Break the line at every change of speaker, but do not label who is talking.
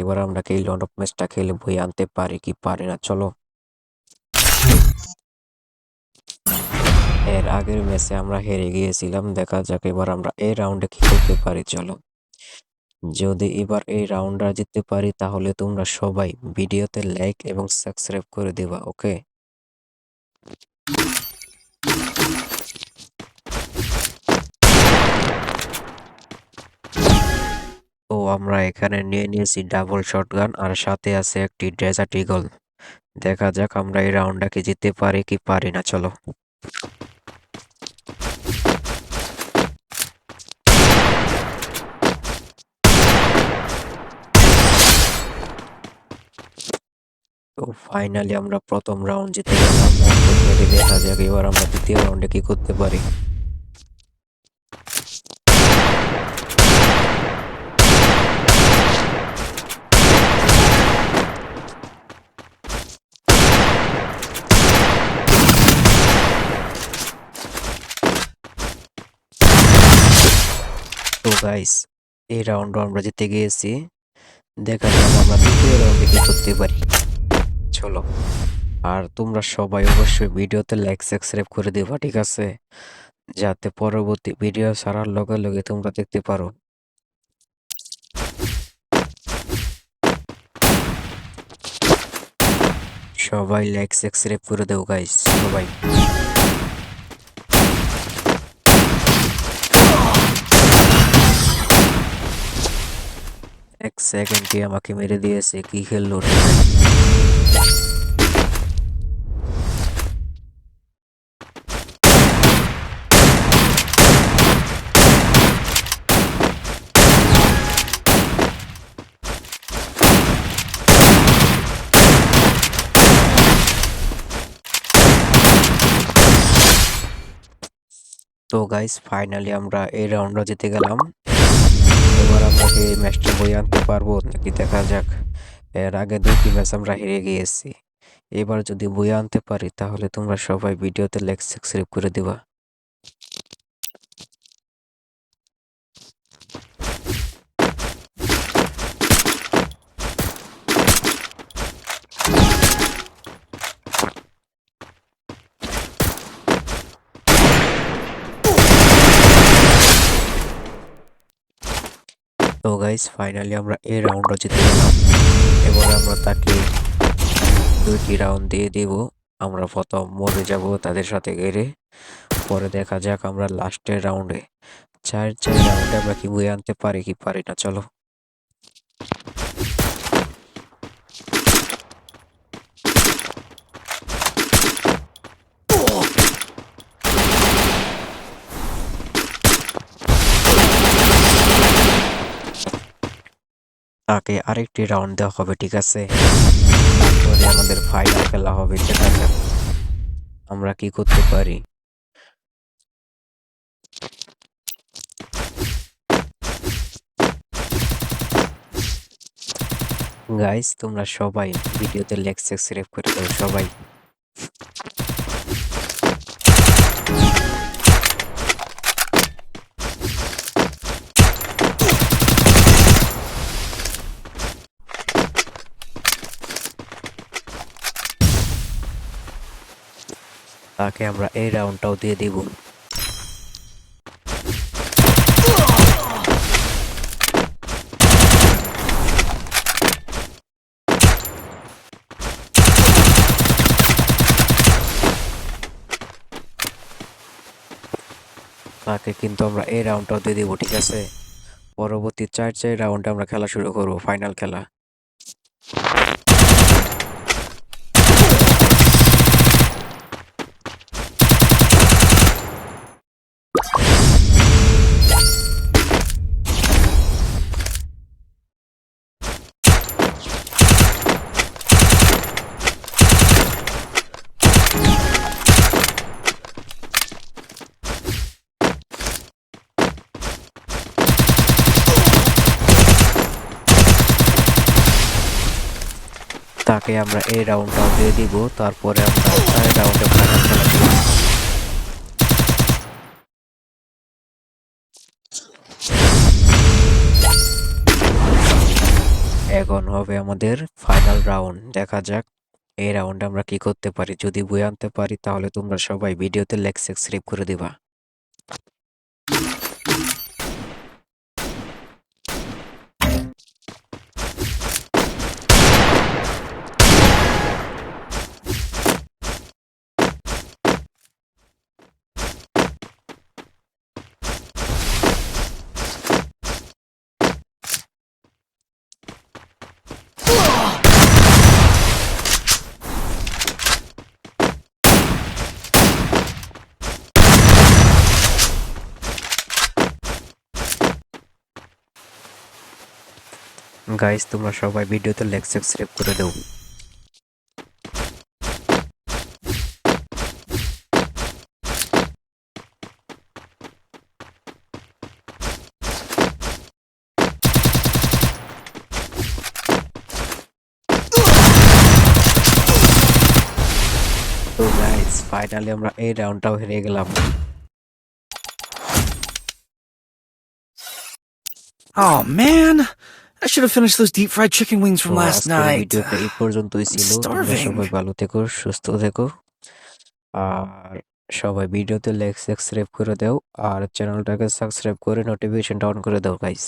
এবার আমরা এই লন্ড অফ ম্যাচটা খেলে বই আনতে পারি কি পারি না, চলো। এর আগের ম্যাচে আমরা হেরে গিয়েছিলাম, দেখা যাক এবার আমরা এই রাউন্ডে কি করতে পারি, চলো। যদি এবার এই রাউন্ডটা জিততে পারি তাহলে তোমরা সবাই ভিডিওতে লাইক এবং সাবস্ক্রাইব করে দিবা, ওকে। তো আমরা এখানে নিয়ে নিয়েছি ডাবল শটগান আর সাথে আছে একটি ডেজার্ট ঈগল। দেখা যাক আমরা এই রাউন্ডটাকে জিততে পারি কি পারি না, চলো। তো ফাইনালি আমরা প্রথম রাউন্ড জিতে গেলাম। দেখা যাক এবার আমরা দ্বিতীয় রাউন্ডে কি করতে পারি। তো গাইস, এই রাউন্ডও আমরা জিতে গিয়েছি। দেখা যাক আমরা দ্বিতীয় রাউন্ডে কি করতে পারি, চলো। আর তোমরা সবাই অবশ্যই ভিডিওতে লাইক সাবস্ক্রাইব করে দিবা, ঠিক আছে, যাতে পরবর্তী ভিডিও ছাড়ার লগে লগে তোমরা দেখতে পারো। সবাই লাইক সাবস্ক্রাইব করে দেও গাইস, সবাই। এক সেকেন্ডে আমাকে মেরে দিয়েছে, কি খেললো রে ভাই। তো গাইস, ফাইনালি আমরা এই রাউন্ডটা জিতে গেলাম। এবার আমরা কি এই ম্যাচটা বই আনতে পারবো নাকি দেখা যাক। এর আগে দুটি ম্যাচ আমরা হেরে গিয়েছি। এবার যদি বই আনতে পারি তাহলে তোমরা সবাই ভিডিওতে লাইক সাবস্ক্রাইব করে দিবা। তো গাইস, ফাইনালি আমরা এই রাউন্ডটা জিতে গেলাম। এবার আমরা তাকে দুইটি রাউন্ড দিয়ে দিব। আমরা প্রথম মরে যাব তাদের সাথে গেড়ে, পরে দেখা যাক আমরা লাস্টের রাউন্ডে চার রাউন্ডে আমরা কি বই আনতে পারি কি পারি না, চলো। তাকে আরেকটি রাউন্ড দেওয়া হবে, ঠিক আছে, তারপরে আমাদের ফাইনাল খেলা হবে। দেখা যাক আমরা কি করতে পারি। গাইস, তোমরা সবাই ভিডিওতে লাইক সাবস্ক্রাইব করে দাও, সবাই। তাকে আমরা এই রাউন্ডটাও দিয়ে দিব। তাকে কিন্তু আমরা এই রাউন্ডটাও দিয়ে দিব, ঠিক আছে। পরবর্তী চার রাউন্ডে আমরা খেলা শুরু করবো, ফাইনাল খেলা। তাকে আমরা এই রাউন্ডটাও দিয়ে দিব, তারপরে আমরা চার রাউন্ডে ফাইনাল খেলা করব। এখন হবে আমাদের ফাইনাল রাউন্ড। দেখা যাক এই রাউন্ডে আমরা কি করতে পারি। যদি বই আনতে পারি তাহলে তোমরা সবাই ভিডিওতে লাইক সাবস্ক্রাইব করে দিবা। গাইস তোমরা সবাই ভিডিওতে লাইক সাবস্ক্রাইব করে দাও। তো গাইস ফাইনালি আমরা এই রাউন্ডটাও হেরে গেলাম।
Oh man, I should have finished those deep fried chicken wings
তো
from last
আজকের
night.
ভিডিওটা এই পর্যন্তই ছিল। তোমরা
starving.
সবাই ভালো থেকো, সুস্থ থেকো। আর সবাই ভিডিওতে লাইক সাবস্ক্রাইব করে দাও আর চ্যানেলটাকে সাবস্ক্রাইব করে নোটিফিকেশনটা অন করে দাও গাইস।